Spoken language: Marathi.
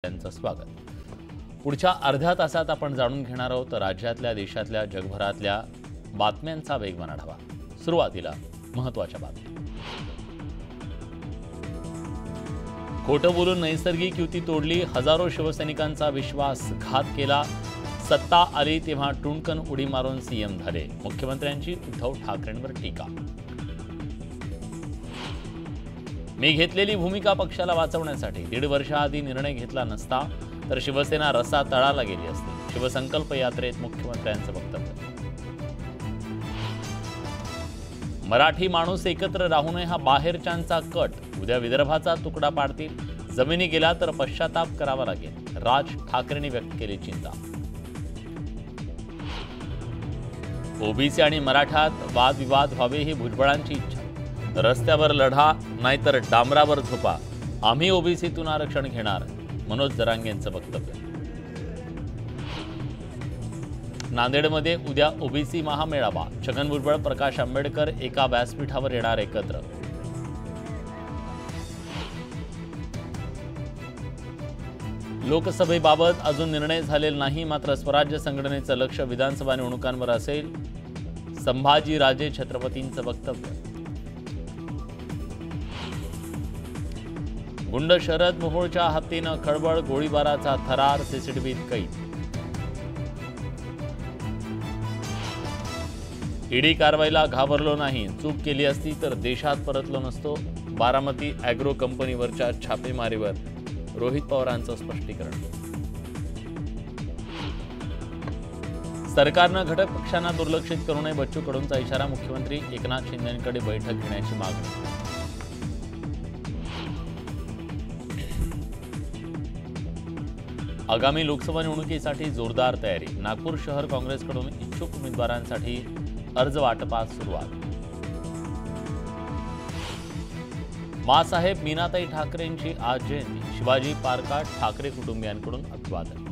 यांचं स्वागत। पुढच्या अर्ध्या तासात आपण जाणून घेणार आहोत राज्यातल्या, देशातल्या, जगभरातल्या बातम्यांचा वेगवान आढावा। सुरुवातीला महत्त्वाच्या बातम्या। खोटं बोलून नैसर्गिक युती तोडली, हजारो शिवसैनिकांचा विश्वासघात केला, सत्ता आली तेव्हा टुणकन उडी मारून सीएम झाले, मुख्यमंत्र्यांची उद्धव ठाकरेंवर टीका। मी घेतलेली भूमिका पक्षाला वाचवण्यासाठी 1.5 वर्षाआधी निर्णय घेतला नसता तर शिवसेना रसा तळाला गेली असती, शिवसंकल्प यात्रेत मुख्यमंत्र्यांचं वक्तव्य। मराठी माणूस एकत्र राहू नये हा बाहेरच्यांचा कट, उद्या विदर्भाचा तुकडा पाडतील, जमिनी गेला तर पश्चाताप करावा लागेल, राज ठाकरेंनी व्यक्त केली चिंता। ओबीसी आणि मराठ्यात वादविवाद व्हावे ही भुजबळांची इच्छा, रस्त्यावर लढा नाहीतर डांबरावर झोपा, आम्ही ओबीसीतून आरक्षण घेणार, मनोज जरांगेंचं वक्तव्य। नांदेडमध्ये उद्या ओबीसी महामेळावा, छगन भुजबळ, प्रकाश आंबेडकर एका व्यासपीठावर येणार एकत्र। लोकसभेबाबत अजून निर्णय झालेला नाही, मात्र स्वराज्य संघटनेचं लक्ष विधानसभा निवडणुकांवर असेल, संभाजीराजे छत्रपतींचं वक्तव्य। गुंड शरद मोहोळच्या हत्येनं खळबळ, गोळीबाराचा थरार, सीसीटीव्हीत कैद। ईडी कारवाईला घाबरलो नाही, चूक केली असती तर देशात परतलो नसतो, बारामती ॲग्रो कंपनीवरच्या छापेमारीवर रोहित पवारांचं स्पष्टीकरण। सरकारनं घटक पक्षांना दुर्लक्षित करू नये, बच्चू कडूंचा इशारा, मुख्यमंत्री एकनाथ शिंदेंकडे बैठक घेण्याची मागणी। आगामी लोकसभा निवडणुकीसाठी जोरदार तयारी, नागपूर शहर काँग्रेसकडून इच्छुक उमेदवारांसाठी अर्ज वाटपास सुरुवात। माँसाहेब मीनाताई ठाकरेंची आज जयंती, शिवाजी पार्कात ठाकरे कुटुंबियांकडून अभिवादन।